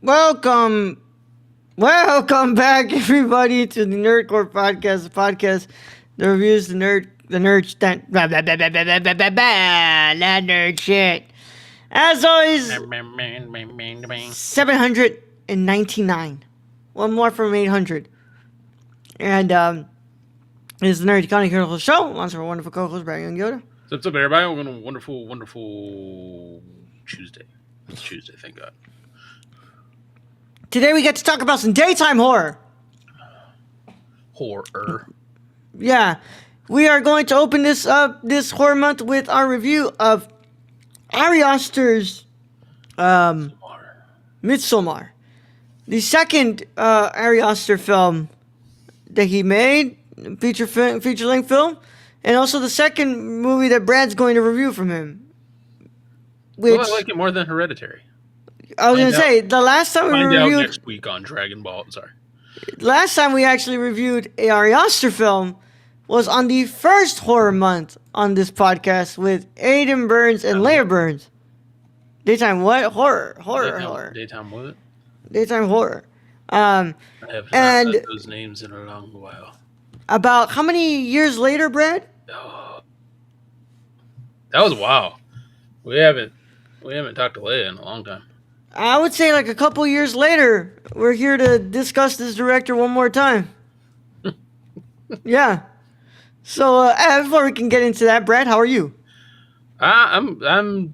Welcome, welcome back, everybody, to the Nerdcore podcast. The podcast that reviews the nerd that blah blah blah blah blah blah blah blah blah, that nerd shit. As always, 799. One more from 800. And it's the Nerd Economy Critical Show. Lots of our wonderful co-hosts, Brad and Yoda. What's up, everybody? We're going to wonderful Tuesday. It's Tuesday, thank God. Today we get to talk about some daytime horror. Horror. Yeah. We are going to open this up this horror month with our review of Ari Aster's Midsommar. The second Ari Aster film that he made, feature-length film, and also the second movie that Brad's going to review from him. Which, I like it more than Hereditary. I was going to say, the last time we reviewed... next week on Dragon Ball. Sorry. Last time we actually reviewed a Ari Aster film was on the first horror month on this podcast with Ayden Byrnes and Leah Byrnes. Daytime what? Horror. Daytime what? Daytime horror. I have not heard those names in a long while. About how many years later, Brad? Oh, that was a while. We haven't talked to Leia in a long time. I would say like a couple years later, we're here to discuss this director one more time. Yeah. So before we can get into that, Brad, how are you? I'm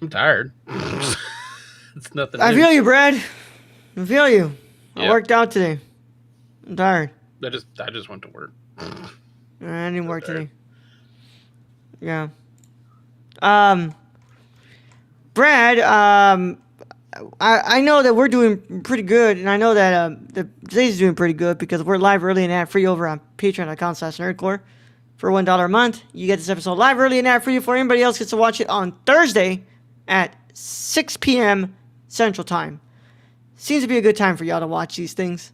tired. It's nothing. I feel you, Brad. I feel you. I worked out today. I'm tired. I just went to work. I didn't work today. Yeah. Brad, I know that we're doing pretty good, and I know that today's doing pretty good because we're live early and ad-free over on patreon.com/nerdcore. For $1 a month, you get this episode live early and ad-free before anybody else gets to watch it on Thursday at 6 p.m. Central Time. Seems to be a good time for y'all to watch these things.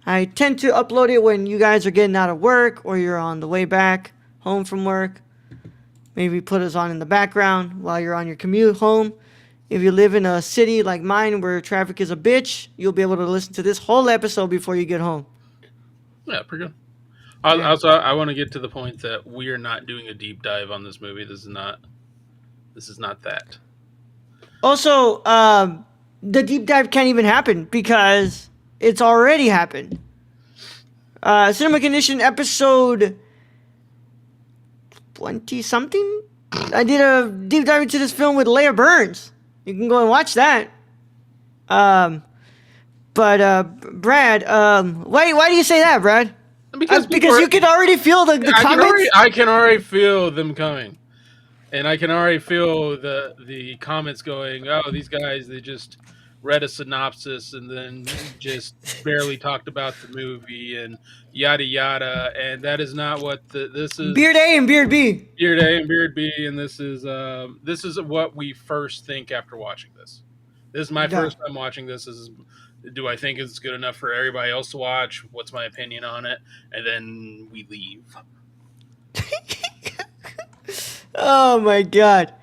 I tend to upload it when you guys are getting out of work or you're on the way back home from work. Maybe put us on in the background while you're on your commute home. If you live in a city like mine where traffic is a bitch, you'll be able to listen to this whole episode before you get home. Yeah, pretty good. Also, I want to get to the point that we are not doing a deep dive on this movie. This is not that. Also, the deep dive can't even happen because it's already happened. Cinema Condition episode 20-something? I did a deep dive into this film with Leah Byrnes. You can go and watch that. Brad, why do you say that, Brad? Because you can already feel the comments? I can already feel them coming. And I can already feel the comments going, oh, these guys, they just read a synopsis and then just barely talked about the movie and yada yada, and that is not what this is. Beard A and Beard B. Beard A and Beard B, and this is what we first think after watching this. This is my first time watching this. Do I think it's good enough for everybody else to watch? What's my opinion on it? And then we leave. Oh my god.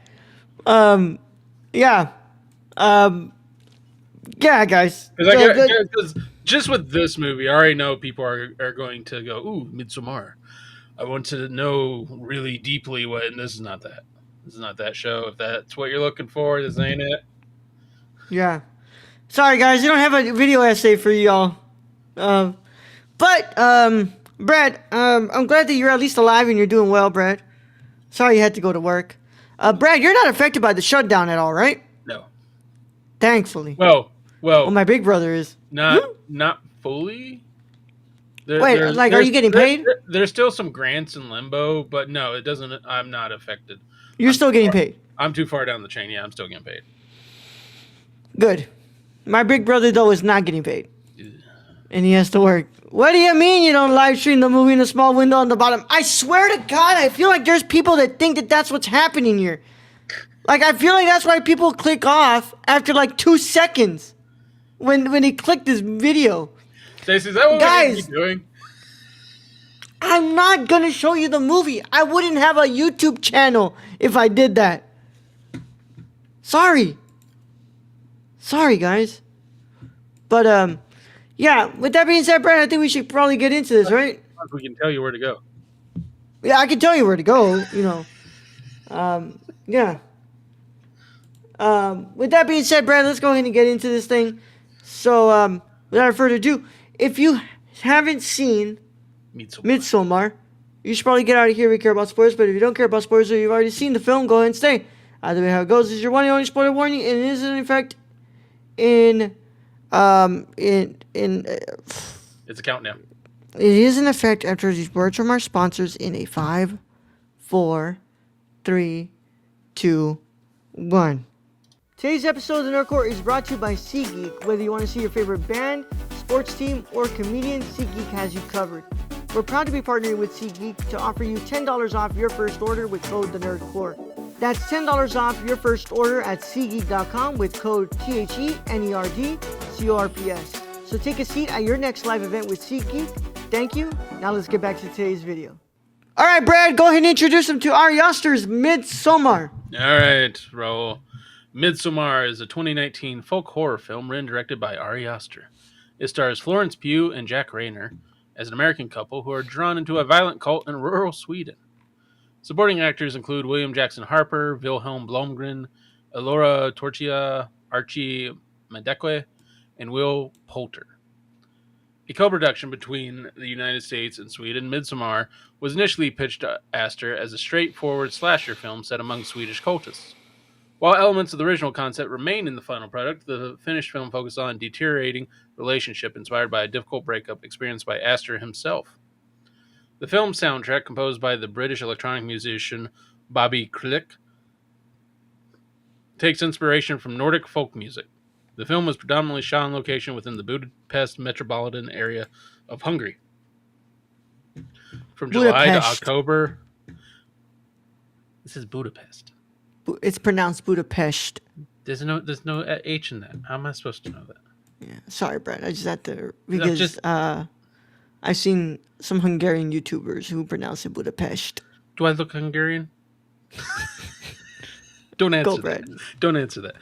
Yeah. Yeah, guys. Because just with this movie, I already know people are going to go, ooh, Midsommar. I want to know really deeply what, and this is not that. This is not that show. If that's what you're looking for, this ain't it. Yeah. Sorry, guys. I don't have a video essay for y'all. Brad, I'm glad that you're at least alive and you're doing well, Brad. Sorry you had to go to work. Brad, you're not affected by the shutdown at all, right? No. Thankfully. Well, my big brother is. Not fully. Are you getting paid? There's still some grants in limbo, but no, it doesn't. I'm not affected. You're still getting paid? I'm too far down the chain. Yeah, I'm still getting paid. Good. My big brother, though, is not getting paid. And he has to work. What do you mean you don't live stream the movie in a small window on the bottom? I swear to God, I feel like there's people that think that that's what's happening here. Like, I feel like that's why people click off after like 2 seconds when he clicked this video. Stacey, is that what we're doing? I'm not going to show you the movie. I wouldn't have a YouTube channel if I did that. Sorry. Sorry, guys. But yeah. With that being said, Brad, I think we should probably get into this, right? We can tell you where to go. Yeah, I can tell you where to go. Yeah. With that being said, Brad, let's go ahead and get into this thing. So, without further ado, if you haven't seen Midsommar, you should probably get out of here if you care about spoilers. But if you don't care about spoilers or you've already seen the film, go ahead and stay. Either way, how it goes this is your one and only spoiler warning, and it is in effect in It's a countdown. it is in effect after these words from our sponsors in a 5, 4, 3, 2, 1. Today's episode of the Nerdcore is brought to you by SeatGeek. Whether you want to see your favorite band, sports team, or comedian, SeatGeek has you covered. We're proud to be partnering with SeatGeek to offer you $10 off your first order with code THENERDCORE. That's $10 off your first order at SeatGeek.com with code THENERDCORPS. So take a seat at your next live event with SeatGeek. Thank you. Now let's get back to today's video. All right, Brad, go ahead and introduce him to Ari Aster's Midsommar. All right, Raul. Midsommar is a 2019 folk horror film written and directed by Ari Aster. It stars Florence Pugh and Jack Rayner as an American couple who are drawn into a violent cult in rural Sweden. Supporting actors include William Jackson Harper, Wilhelm Blomgren, Elora Torchia, Archie Madekwe, and Will Poulter. A co-production between the United States and Sweden, Midsommar was initially pitched to Aster as a straightforward slasher film set among Swedish cultists. While elements of the original concept remain in the final product, the finished film focused on a deteriorating relationship inspired by a difficult breakup experienced by Aster himself. The film's soundtrack, composed by the British electronic musician Bobby Krilik, takes inspiration from Nordic folk music. The film was predominantly shot on location within the Budapest metropolitan area of Hungary. From July to October... This is Budapest. It's pronounced Budapest. There's no H in that. How am I supposed to know that? Yeah, sorry, Brad. I just had to because I've seen some Hungarian YouTubers who pronounce it Budapest. Do I look Hungarian? Don't answer that. Brad. Don't answer that.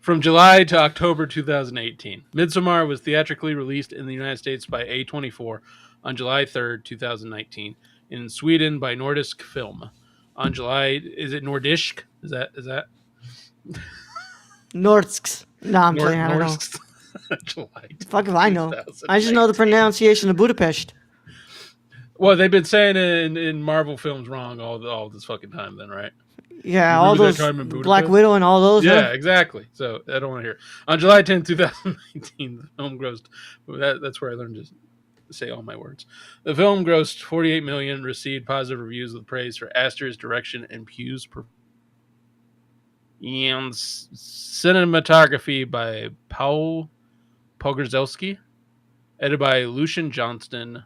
From July to October 2018, Midsommar was theatrically released in the United States by A24 on July 3rd, 2019, in Sweden by Nordisk Film. On July, is it Nordisk? Is that? Nordsks. No, I'm playing. I don't know. July. Fuck if I know. I just know the pronunciation of Budapest. Well, they've been saying it in Marvel films wrong all this fucking time. Then, right? Yeah, all those Black Widow and all those. Yeah, exactly. So I don't want to hear. On July 10th, 2019, the film grossed. That's where I learned to say all my words. The film grossed $48 million, received positive reviews with praise for Aster's direction and Pugh's and cinematography by Paul Pogorzelski, edited by Lucian Johnston,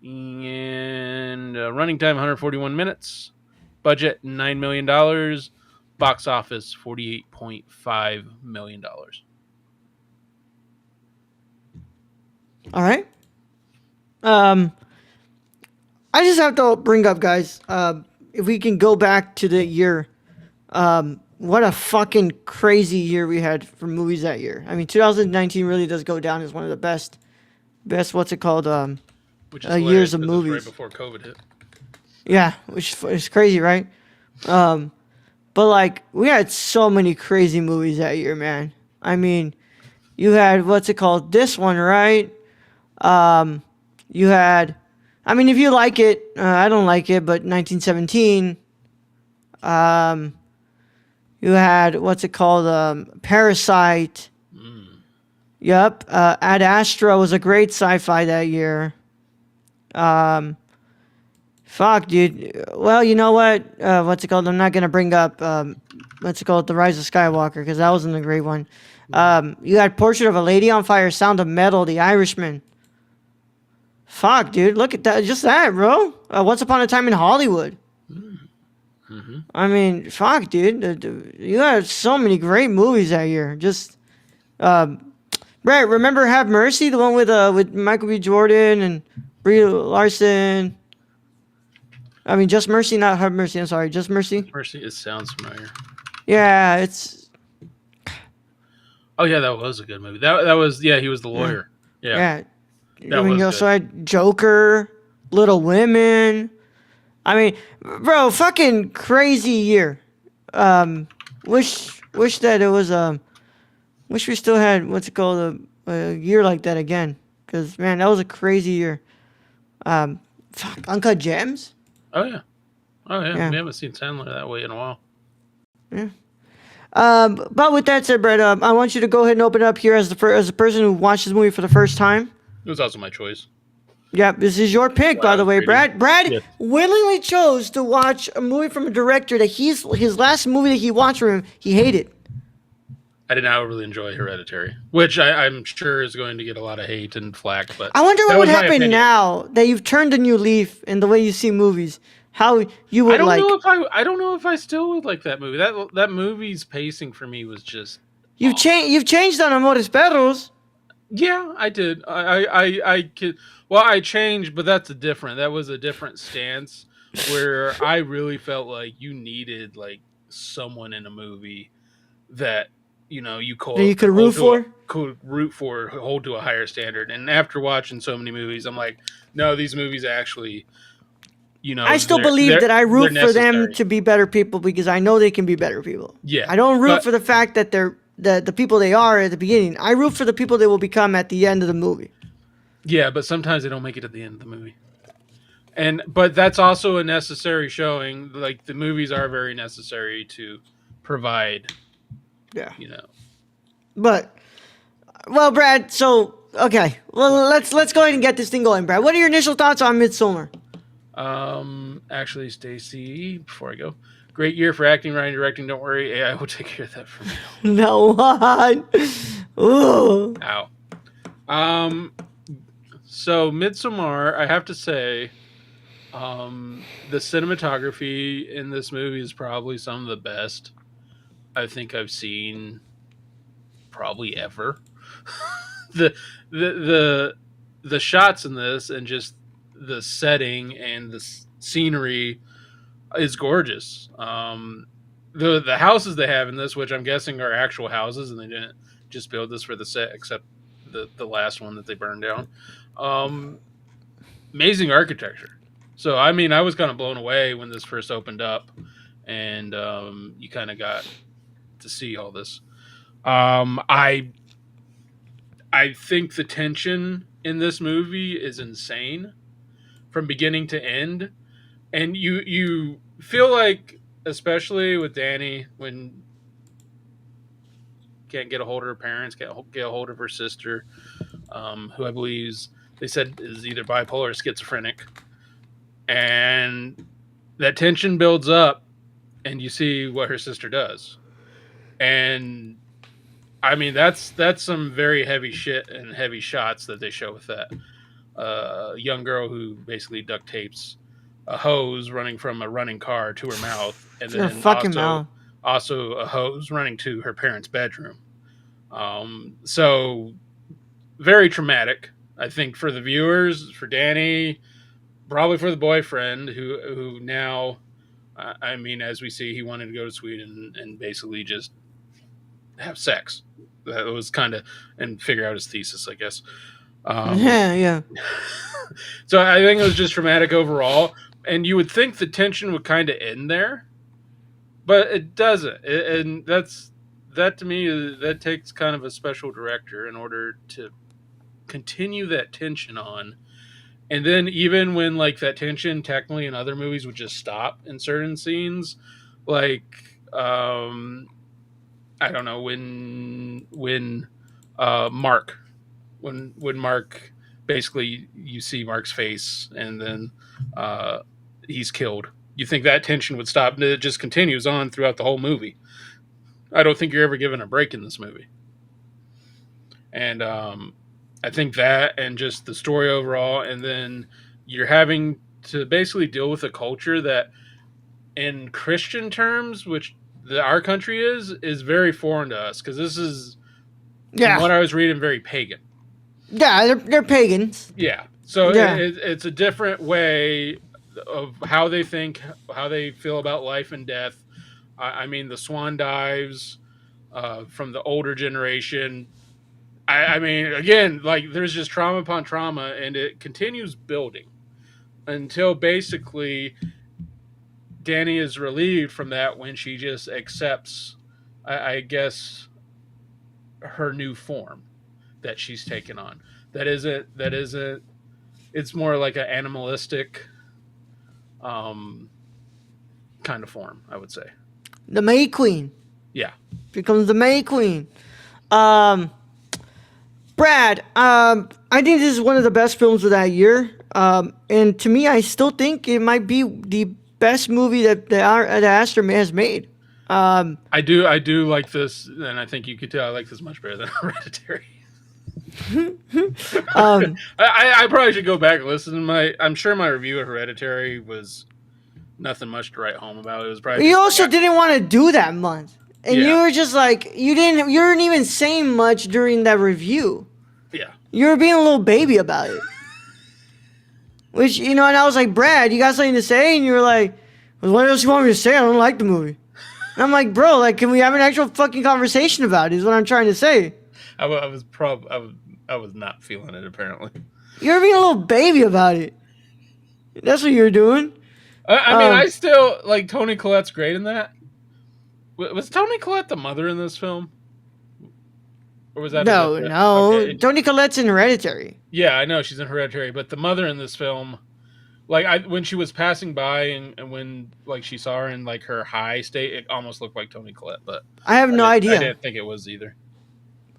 and running time 141 minutes, budget $9 million, box office $48.5 million. All right. I just have to bring up, guys, if we can go back to the year, what a fucking crazy year we had for movies that year. I mean, 2019 really does go down as one of the best, what's it called, years of movies. Right before COVID hit. Yeah, which is crazy, right? But like, we had so many crazy movies that year, man. I mean, you had, what's it called, this one, right? You had, I mean, if you like it, I don't like it, but 1917. You had, what's it called, Parasite. Yep. Ad Astra was a great sci-fi that year. Fuck, dude. Well, you know what? What's it called? I'm not going to bring up, what's it called, The Rise of Skywalker, because that wasn't a great one. You had Portrait of a Lady on Fire, Sound of Metal, The Irishman. Fuck, dude. Look at that. Just that, bro. Once Upon a Time in Hollywood. Mm-hmm. I mean, fuck, dude. You had so many great movies that year. Just, right, remember Have Mercy? The one with Michael B. Jordan and Brie Larson. I mean, Just Mercy, not Have Mercy. I'm sorry, Just Mercy. Mercy, it sounds familiar. Yeah, it's... Oh yeah, that was a good movie. That was He was the Yeah, lawyer. Yeah, yeah. I that mean, was you good. also had Joker, Little Women. I mean, bro, fucking crazy year. Wish that it was wish we still had what's it called a year like that again. Cause man, that was a crazy year. Fuck, Uncut Gems. Oh yeah, oh yeah. Yeah, We haven't seen Sandler that way in a while. yeah. But with that said, Brett, I want you to go ahead and open up here as as the person who watched this movie for the first time. It was also my choice. Yeah, this is your pick, While by I the was way, reading. Brad. Brad Yes. willingly chose to watch a movie from a director that his last movie that he watched from him he hated. I did not really enjoy Hereditary, which I'm sure is going to get a lot of hate and flack. But I wonder that what would was my happen opinion. now that you've turned a new leaf in the way you see movies. How you would like I don't know if I still would like that movie. That movie's pacing for me was just off. you've changed on Amores Perros. Yeah, I did. I could. Well, I changed, but that was a different stance where I really felt like you needed like someone in a movie that you That you could could root for. hold to a higher standard. And after watching so many movies, I'm like, no, these movies actually, I still believe that I they're root for them necessary. to be better people because I know they can be better people. Yeah, I don't root but for the fact that they're the people they are at the beginning. I root for the people they will become at the end of the movie. yeah, but sometimes they don't make it at the end of the movie. But that's also a necessary showing. Like the movies are very necessary to provide. Yeah. You know, But well, Brad. So okay, well let's go ahead and get this thing going, Brad. What are your initial thoughts on Midsommar? Actually, Stacy, before I go, great year for acting, writing, directing. Don't worry, AI will take care of that for me. No one. Ooh. Ow. So Midsommar, I have to say, the cinematography in this movie is probably some of the best I think I've seen probably ever. the the the the shots in this and just the setting and the scenery is gorgeous. The houses they have in this, which I'm guessing are actual houses, and they didn't just build this for the set, except the last one that they burned down. Um, Amazing architecture. So I mean, I was kind of blown away when this first opened up, and you kind of got to see all this. I think the tension in this movie is insane from beginning to end, and you feel like, especially with Danny, when can't get a hold of her parents, can't get a hold of her sister, who I believe they said is either bipolar or schizophrenic, and that tension builds up, and you see what her sister does, and I mean that's some very heavy shit and heavy shots that they show with that young girl who basically duct tapes a hose running from a running car to her mouth, and Your then fucking mouth. also a hose running to her parents' bedroom. So very traumatic, I think, for the viewers, for Danny, probably for the boyfriend who now, I mean, as we see, he wanted to go to Sweden and basically just have sex. That was kind of and figure out his thesis, I guess. Yeah, yeah. So I think it was just traumatic overall, and you would think the tension would kind of end there, but it doesn't. And that to me that takes kind of a special director in order to continue that tension on. And then even when like that tension technically in other movies would just stop in certain scenes, like I don't know when Mark when Mark basically you see Mark's face and then he's killed. You think that tension would stop, and it just continues on throughout the whole movie. I don't think you're ever given a break in this movie, and I think that and just the story overall, and then you're having to basically deal with a culture that, in Christian terms, which our country is very foreign to us because this is, from Yeah. what I was reading, very pagan. Yeah, they're pagans. Yeah. So Yeah. it's a different way of how they think, how they feel about life and death. I mean, the swan dives, from the older generation. I mean, again, like there's just trauma upon trauma, and it continues building until basically Danny is relieved from that when she just accepts, I guess, her new form that she's taken on. That isn't. It's more like an animalistic, um, kind of form, I would say. The May Queen Yeah, becomes the May Queen. Um, Brad, I think this is one of the best films of that year. And to me, I still think it might be the best movie that the Astor has made. I do. I do like this, and I think you could tell I like this much better than Hereditary. I probably should go back and listen to my. I'm sure my review of Hereditary was nothing much to write home about. It was probably You just also didn't want to do that much, and you Yeah. were just like you weren't even saying much during that review. yeah. You were being a little baby about it. Which, and I was like, Brad, you got something to say? And you were like, well, what else you want me to say? I don't like the movie. And I'm like, bro, like, can we have an actual fucking conversation about it? Is what I'm trying to say. I was not feeling it apparently. You were being a little baby about it. That's what you were doing. I mean, I still like Toni Collette's great in that. Was Toni Collette the mother in this film, or was that a No, different- no. Okay. Toni Collette's in Hereditary. Yeah, I know she's in Hereditary, but the mother in this film, like when she was passing by and when like she saw her in like her high state, it almost looked like Toni Collette, but I have no I idea. didn't think it was either.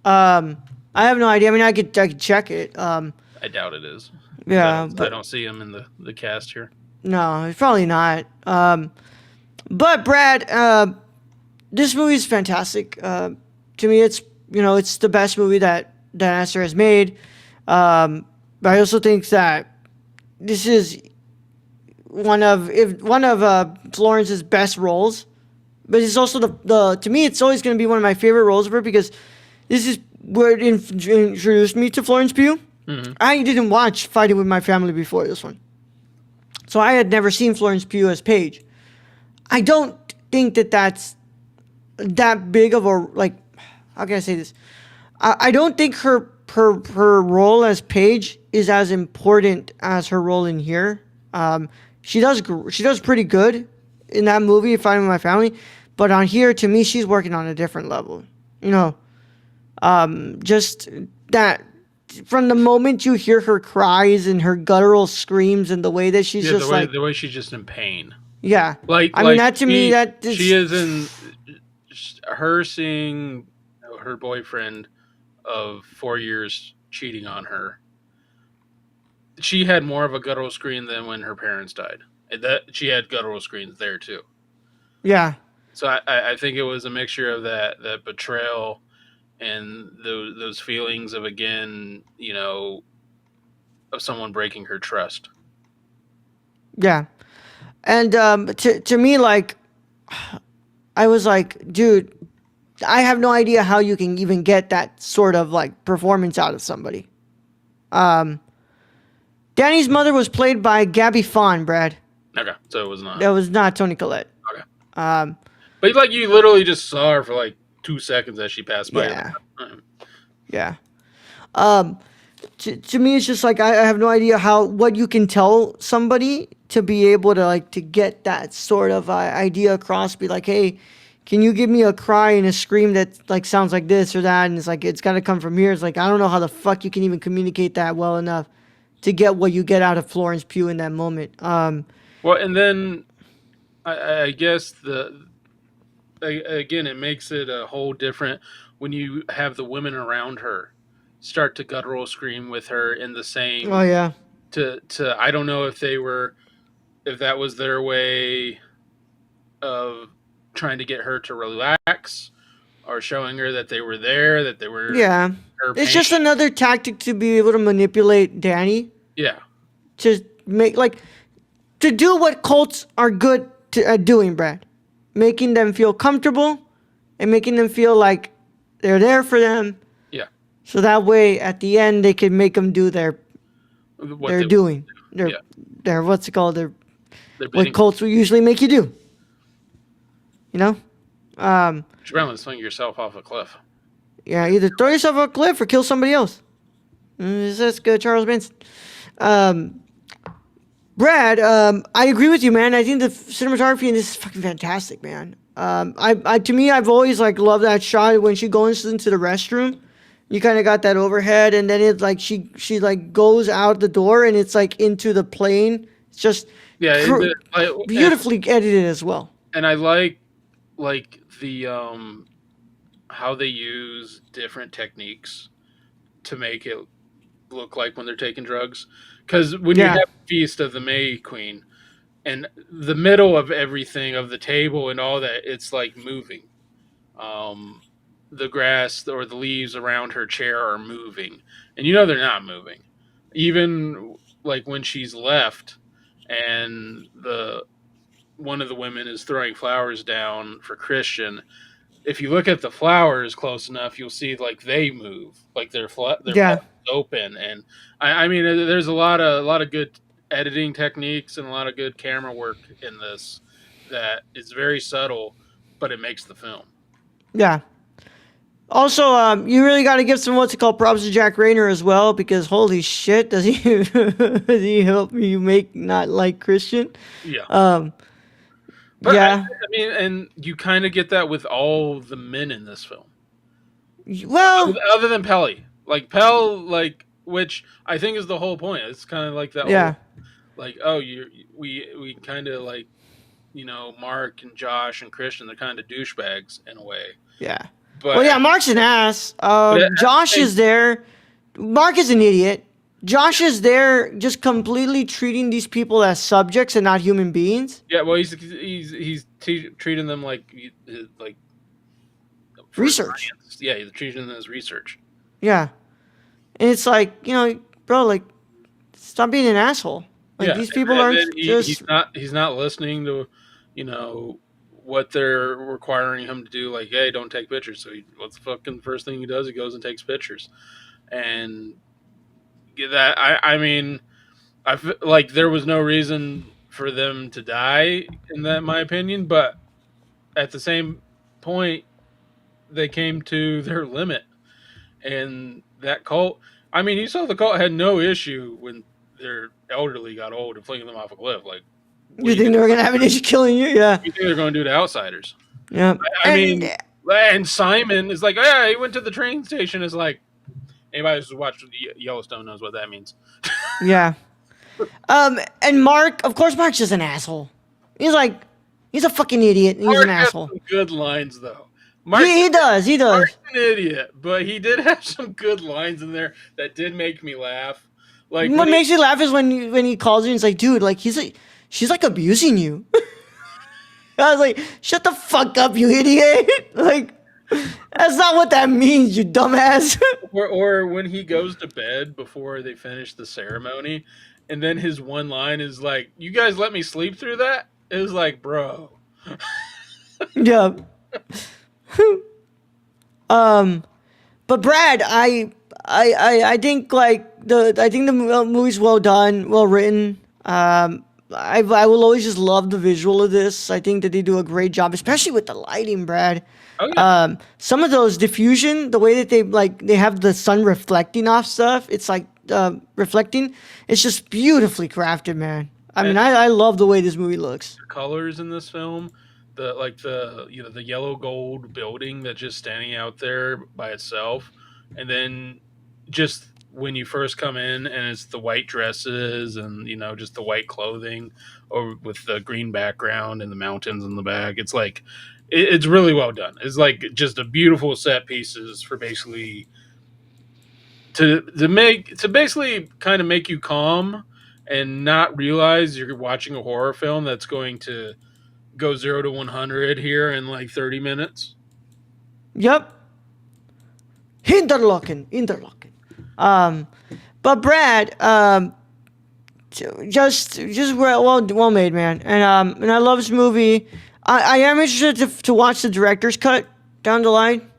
I have no idea. I mean, I could check it. I doubt it is. Yeah, I but don't see him in the cast here. no, it's probably not. But Brad, this movie is fantastic. To me, it's the best movie that Astor has made. But I also think that this is one of Florence's best roles. But it's also the to me, it's always going to be one of my favorite roles of her because this is where it introduced me to Florence Pugh. Mm-hmm. I didn't watch Fighting with My Family before this one. So I had never seen Florence Pugh as Paige. I don't think that's that big of a, like, how can I say this? I don't think her role as Paige is as important as her role in here. She does pretty good in that movie, Fighting with My Family, but on here, to me, she's working on a different level. Just that from the moment you hear her cries and her guttural screams and the way that she's just the way she's just in pain. Yeah. Like I mean, that to me, that is, she is in her seeing her boyfriend of 4 years cheating on her. She had more of a guttural scream than when her parents died. That she had guttural screams there too. Yeah. So I think it was a mixture of that betrayal and those feelings of, again, of someone breaking her trust. Yeah. And to me, like, I was like, dude, I have no idea how you can even get that sort of like performance out of somebody. Danny's mother was played by Gabby Fawn, Brad. Okay, so it was not. That was not Toni Collette. Okay. Um, But like you literally just saw her for like 2 seconds as she passed by. Yeah. Yeah. To me, it's just like I have no idea what you can tell somebody to be able to like to get that sort of idea across. Be like, hey, can you give me a cry and a scream that like sounds like this or that? And it's like it's got to come from here. It's like I don't know how the fuck you can even communicate that well enough to get what you get out of Florence Pugh in that moment. Well, and then I guess again, it makes it a whole different when you have the women around her start to guttural scream with her in the same. Oh yeah. To I don't know if that was their way of trying to get her to relax or showing her that they were there, that they were. Yeah. Her It's pain. just another tactic to be able to manipulate Danny. Yeah. To make to do what cults are good at doing, Brad. Making them feel comfortable and making them feel like they're there for them. Yeah. So that way, at the end, they can make them do their doing. Their what's it called? What cults will usually make you do. You know? You're bound to swing yourself off a cliff. Yeah, either throw yourself off a cliff or kill somebody else. That's good, Charles Manson. Brad, I agree with you, man. I think the cinematography in this is fucking fantastic, man. To me, I've always like loved that shot when she goes into the restroom. You kind of got that overhead, and then it's like she like goes out the door, and it's like into the plane. It's just beautifully edited as well. And I like the how they use different techniques to make it look like when they're taking drugs. Because when you have Feast of the May Queen, and the middle of everything of the table and all that, it's like moving. The grass or the leaves around her chair are moving, and they're not moving. Even like when she's left, and one of the women is throwing flowers down for Christian. If you look at the flowers close enough, you'll see like they move, like they're open. And I mean, there's a lot of good editing techniques and a lot of good camera work in this that is very subtle, but it makes the film. Yeah. Also, you really got to give some props to Jack Rayner as well, because holy shit, does he does he help you make not like Christian? Yeah. But I mean, and you kind of get that with all the men in this film. Well, other than Pelly, like Pell, like, which I think is the whole point. It's kind of like that. Yeah. We kind of like, Mark and Josh and Christian, they're kind of douchebags in a way. Yeah. But, Mark's an ass. Josh is there. Mark is an idiot. Josh is there just completely treating these people as subjects and not human beings. Yeah, well, he's treating them like research. Science. Yeah, he's treating them as research. Yeah. And it's like, bro, like, stop being an asshole. Like, these people aren't just... He's not listening to, what they're requiring him to do. Like, hey, don't take pictures. So what's the fucking first thing he does? He goes and takes pictures. And that, I mean, I feel like there was no reason for them to die, in my opinion. But at the same point, they came to their limit. And that cult, I mean, you saw the cult had no issue when their elderly got old and flinging them off a cliff. Like, you think they're going to have an issue killing you? Yeah. You think they're going to do to outsiders? Yeah. I mean, and Simon is like, yeah, he went to the train station. Is like, anybody who's watched Yellowstone knows what that means. Yeah. And Mark, of course, Mark's just an asshole. He's a fucking idiot. He's an asshole. Some good lines though. Mark, he does. Mark's an idiot, but he did have some good lines in there that did make me laugh. Like, what makes me laugh is when he calls you and he's like, dude, like she's like abusing you. I was like, shut the fuck up, you idiot. Like, that's not what that means, you dumbass. or when he goes to bed before they finish the ceremony, and then his one line is like, you guys let me sleep through that? It was like, bro. Yeah. But Brad, I think the movie's well done, well written. I will always just love the visual of this. I think that they do a great job, especially with the lighting, Brad. Oh, yeah. Some of those diffusion, the way that they have the sun reflecting off stuff, it's like reflecting. It's just beautifully crafted, man. I mean, I love the way this movie looks. The colors in this film, the yellow gold building that's just standing out there by itself, and then just when you first come in and it's the white dresses and just the white clothing or with the green background and the mountains in the back, it's like it's really well done. It's like just a beautiful set pieces for basically to basically kind of make you calm and not realize you're watching a horror film that's going to go 0 to 100 here in like 30 minutes. Yep. Interlocking. But Brad, just well made, man. And I love this movie. I am interested to watch the director's cut down the line.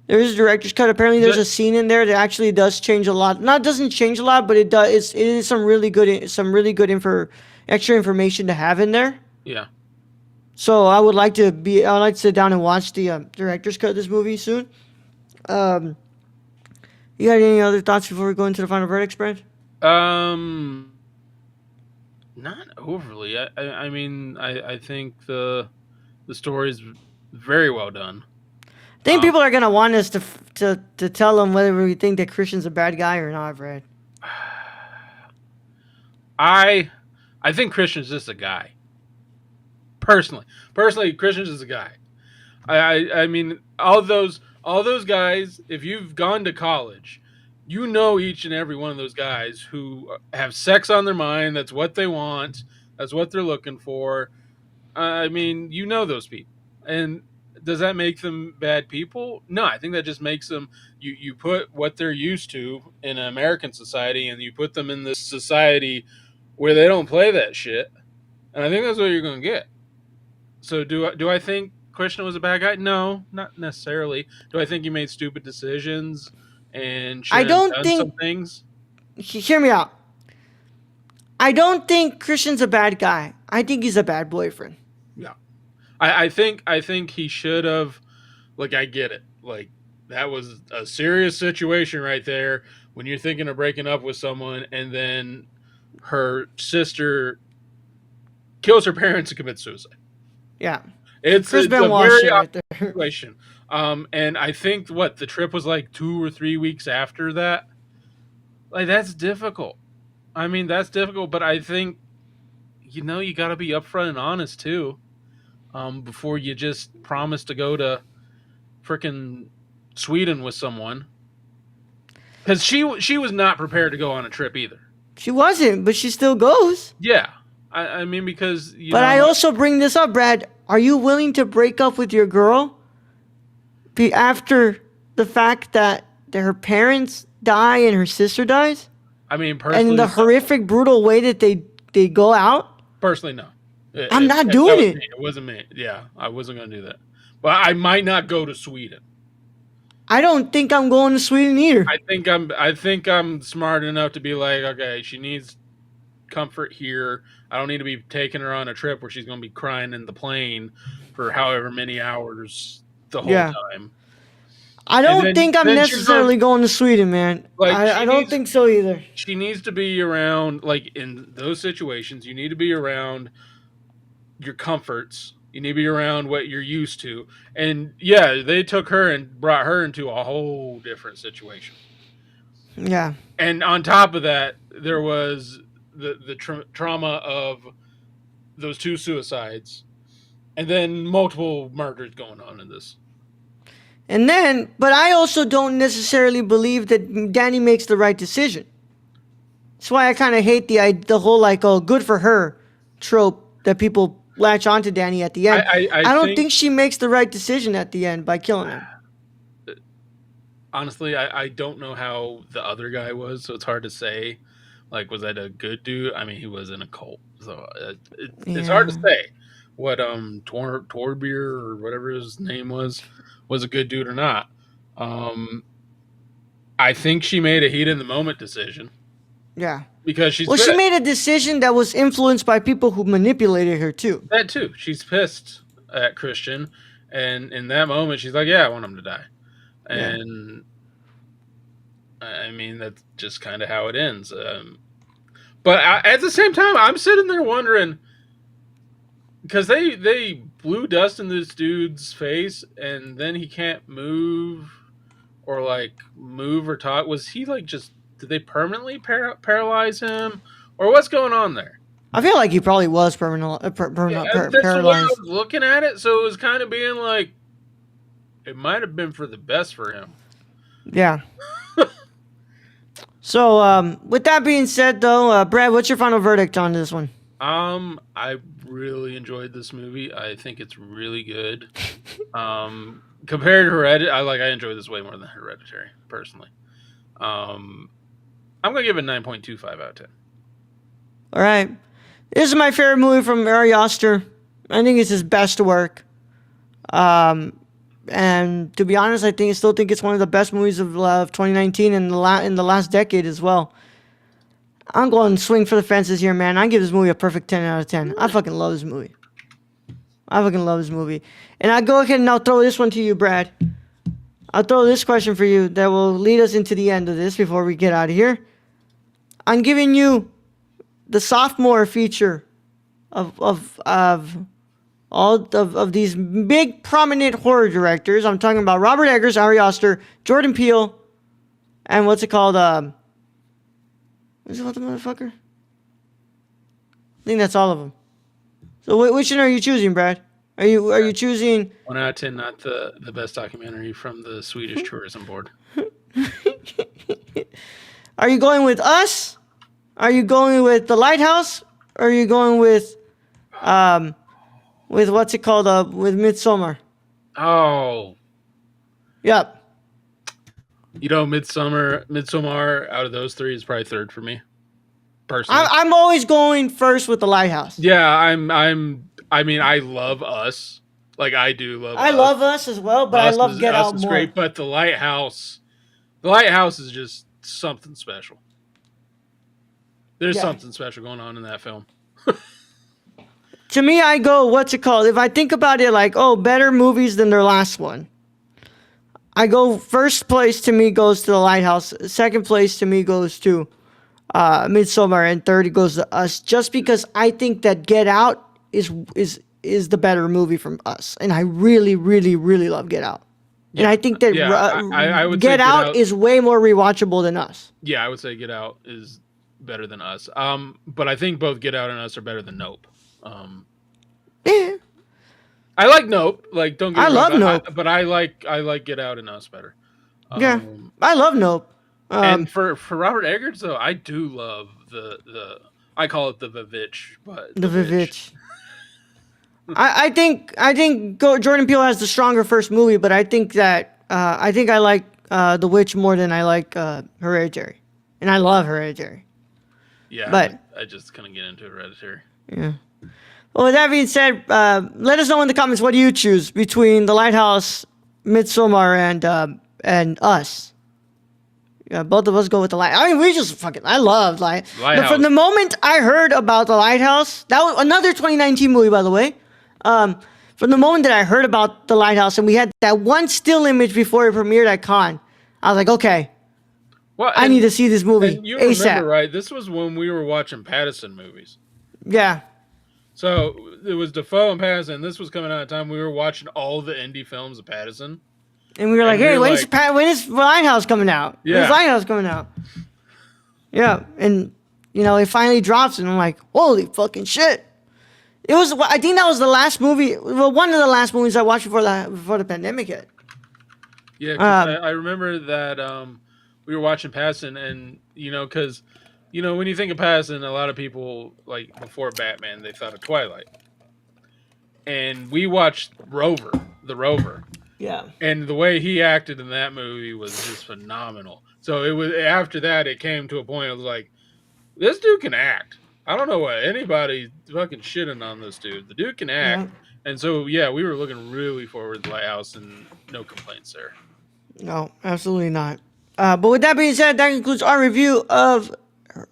There is a director's cut. Apparently, there's a scene in there that actually does change a lot. Not doesn't change a lot, but it does. It is some really good extra information to have in there. Yeah. So I would like to sit down and watch the director's cut of this movie soon. Um, you got any other thoughts before we go into the final verdicts, Brad? Not overly. I mean, I think the story is very well done. I think people are gonna want us to tell them whether we think that Christian's a bad guy or not, Brad. I think Christian's just a guy. Personally, Christian's just a guy. I mean, all those guys. If you've gone to college, you know each and every one of those guys who have sex on their mind. That's what they want. That's what they're looking for. I mean, you know those people. And does that make them bad people? No, I think that just makes them. You put what they're used to in an American society, and you put them in this society where they don't play that shit. And I think that's what you're going to get. So do I think Krishna was a bad guy? No, not necessarily. Do I think he made stupid decisions and should I have don't done think. some things? Hear me out. I don't think Christian's a bad guy. I think he's a bad boyfriend. Yeah. I think he should have. Like, I get it. Like, that was a serious situation right there when you're thinking of breaking up with someone and then her sister kills her parents and commits suicide. Yeah. It's Chris a Benoit very shit right awkward there. situation. And I think the trip was like 2 or 3 weeks after that. Like, that's difficult. I mean, that's difficult, but I think you got to be upfront and honest too, before you just promise to go to freaking Sweden with someone. Because she was not prepared to go on a trip either. She wasn't, but she still goes. Yeah, I mean, because But I also bring this up, Brad. Are you willing to break up with your girl after the fact that her parents die and her sister dies? I mean, personally, and the horrific, brutal way that they go out? Personally, no. I'm not doing it. It wasn't me. Yeah, I wasn't going to do that. But I might not go to Sweden. I don't think I'm going to Sweden either. I think I'm smart enough to be like, okay, she needs comfort here. I don't need to be taking her on a trip where she's going to be crying in the plane for however many hours the whole time. I don't think I'm necessarily going to Sweden, man. Like, I don't think so either. She needs to be around, like, in those situations, you need to be around your comforts. You need to be around what you're used to. And, yeah, they took her and brought her into a whole different situation. Yeah. And on top of that, there was the trauma of those 2 suicides. And then multiple murders going on in this. And then, but I also don't necessarily believe that Danny makes the right decision. That's why I kind of hate the whole, like, oh, good for her trope that people latch onto Danny at the end. I don't think she makes the right decision at the end by killing him. Honestly, I don't know how the other guy was, so it's hard to say. Like, was that a good dude? I mean, he was in a cult, so it's hard to say what Torbier or whatever his name was a good dude or not. I think she made a heat in the moment decision. Yeah. Because she's she made a decision that was influenced by people who manipulated her too. That too. She's pissed at Christian, and in that moment she's like, yeah, I want him to die. And I mean, that's just kind of how it ends. But at the same time, I'm sitting there wondering, because they blew dust in this dude's face, and then he can't move or talk. Was he like just? Did they permanently paralyze him, or what's going on there? I feel like he probably was paralyzed. That's the way I was looking at it. So it was kind of being like, it might have been for the best for him. Yeah. So, with that being said, though, Brad, what's your final verdict on this one? I really enjoyed this movie. I think it's really good. Compared to Hereditary, I enjoy this way more than Hereditary, personally. I'm gonna give it 9.25 out of 10. All right, this is my favorite movie from Ari Aster. I think it's his best work. And to be honest, I still think it's one of the best movies of 2019 and in the last decade as well. I'm going to swing for the fences here, man. I give this movie a perfect 10 out of 10. I fucking love this movie. I fucking love this movie. And I'll go ahead and I'll throw this one to you, Brad. I'll throw this question for you that will lead us into the end of this before we get out of here. I'm giving you the sophomore feature of all of these big prominent horror directors. I'm talking about Robert Eggers, Ari Aster, Jordan Peele, and what's it called? What's it called, the motherfucker? I think that's all of them. So which one are you choosing, Brad? Are you choosing 1 out of 10, not the best documentary from the Swedish Tourism Board. Are you going with Us? Are you going with The Lighthouse? Or are you going with what's it called? With Midsommar? Oh. Yep. You know, Midsommar out of those three is probably third for me. Personally. I'm always going first with The Lighthouse. Yeah, I mean, I love Us. Like, I do love I Us. love Us as well, but Us I love Get Out is more. Great, but The Lighthouse is just something special. There's something special going on in that film. To me, I go, what's it called? If I think about it like, oh, better movies than their last one. I go, first place to me goes to The Lighthouse. Second place to me goes to Midsommar, and third goes to Us. Just because I think that Get Out is the better movie from Us, and I really, really, really love Get Out. Yeah. And I think that I would Get Out is way more rewatchable than Us. Yeah, I would say Get Out is better than Us. But I think both Get Out and Us are better than Nope. Yeah. I like Nope. Like, don't get me wrong, love Nope, but I like Get Out and Us better. Yeah, I love Nope. And for Robert Eggers though, I do love the I call it the Vivitch, but the Vivitch. I think Jordan Peele has the stronger first movie, but I think that I like The Witch more than I like Hereditary, and I love Hereditary. Yeah, but I just couldn't get into Hereditary. Yeah. Well, with that being said, let us know in the comments what do you choose between The Lighthouse, Midsommar, and Us. Yeah, both of us go with The Lighthouse. I mean, I love Lighthouse. From the moment I heard about The Lighthouse, that was another 2019 movie, by the way. From the moment that I heard about The Lighthouse, and we had that one still image before it premiered at Cannes, I was like, okay, I need to see this movie and you ASAP. Remember, right? This was when we were watching Pattinson movies. Yeah. So it was Defoe and Pattinson. This was coming out at a time we were watching all the indie films of Pattinson. And we were like, hey, when is Lighthouse coming out? Yeah. When's Lighthouse coming out? Yeah. And, it finally drops, and I'm like, holy fucking shit. I think that was the last movie, one of the last movies I watched before the pandemic hit. Yeah, 'cause I remember that we were watching Pattinson, and, because, when you think of Pattinson, a lot of people, like, before Batman, they thought of Twilight. And we watched The Rover. Yeah. And the way he acted in that movie was just phenomenal. So it was after that it came to a point I was like, this dude can act. I don't know why anybody fucking shitting on this dude. The dude can act. Yeah. And so we were looking really forward to Lighthouse, and no complaints there. No, absolutely not. But with that being said, that concludes our review of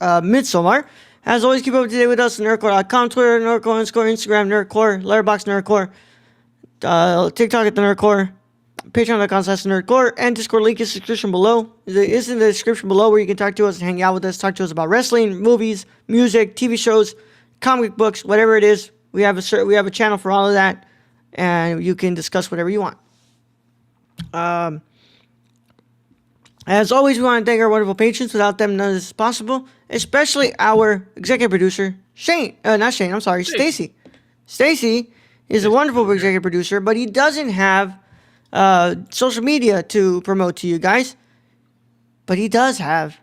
Midsommar. As always, keep up to date with us on nerdcore.com, Twitter, nerdcore, Instagram, nerdcore, Letterboxd, nerdcore, TikTok at the nerdcore, patreon.com/nerdcore, and Discord link is in the description below. It is in the description below where you can talk to us and hang out with us, talk to us about wrestling, movies, music, TV shows, comic books, whatever it is. We have a channel for all of that, and you can discuss whatever you want. As always, we want to thank our wonderful patrons. Without them, none of this is possible. Especially our executive producer, Stacy. Stacy is a wonderful executive producer, but he doesn't have social media to promote to you guys. But he does have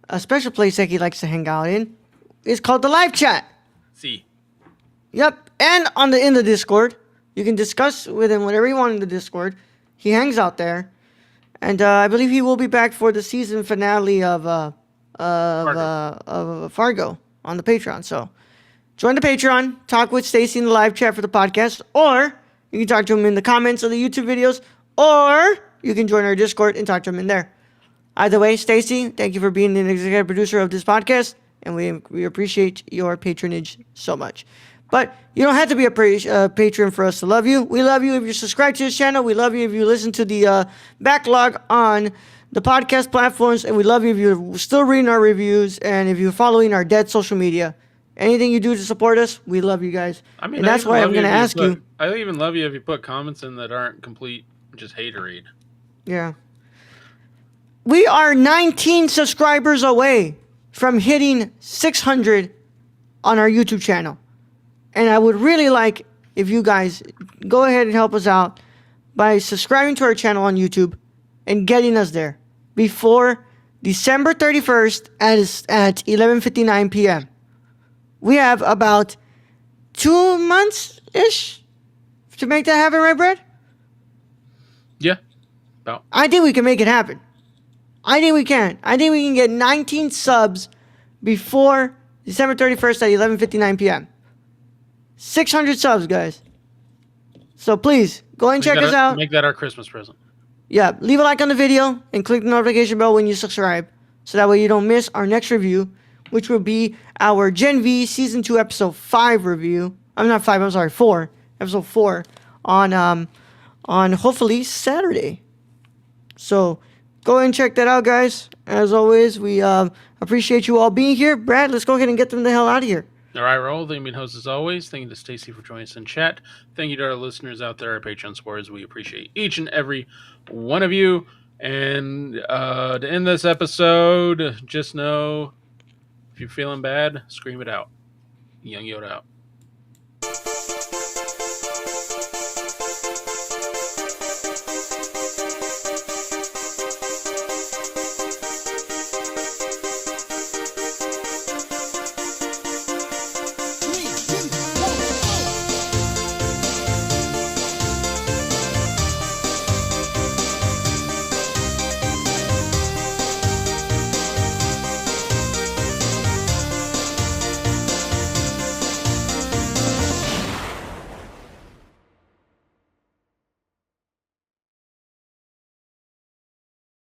a special place that he likes to hang out in. It's called the live chat. See. Yep, and in the Discord, you can discuss with him whatever you want in the Discord. He hangs out there. And I believe he will be back for the season finale of Fargo on the Patreon. So join the Patreon, talk with Stacy in the live chat for the podcast, or you can talk to him in the comments of the YouTube videos, or you can join our Discord and talk to him in there. Either way, Stacy, thank you for being the executive producer of this podcast, and we appreciate your patronage so much. But you don't have to be a patron for us to love you. We love you if you subscribe to this channel. We love you if you listen to the backlog on the podcast platforms. And we love you if you're still reading our reviews and if you're following our dead social media. Anything you do to support us, we love you guys. I mean, and that's why I'm going to ask you. I even love you if you put comments in that aren't complete just haterade. Yeah. We are 19 subscribers away from hitting 600 on our YouTube channel. And I would really like if you guys go ahead and help us out by subscribing to our channel on YouTube and getting us there before December 31st at 11:59 p.m. We have about 2 months-ish to make that happen, right, Brad? Yeah, about. I think we can make it happen. I think we can. I think we can get 19 subs before December 31st at 11:59 p.m. 600 subs, guys. So please, go and check us out. Make that our Christmas present. Yeah, leave a like on the video and click the notification bell when you subscribe. So that way you don't miss our next review, which will be our Gen V Season 2 Episode 5 review. I'm not 5, I'm sorry, 4. Episode 4 on hopefully Saturday. So go ahead and check that out, guys. As always, we appreciate you all being here. Brad, let's go ahead and get them the hell out of here. All right, Raul. Thank you, host, as always. Thank you to Stacy for joining us in chat. Thank you to our listeners out there, our Patreon supporters. We appreciate each and every one of you. And to end this episode, just know if you're feeling bad, scream it out. Young Yoda out.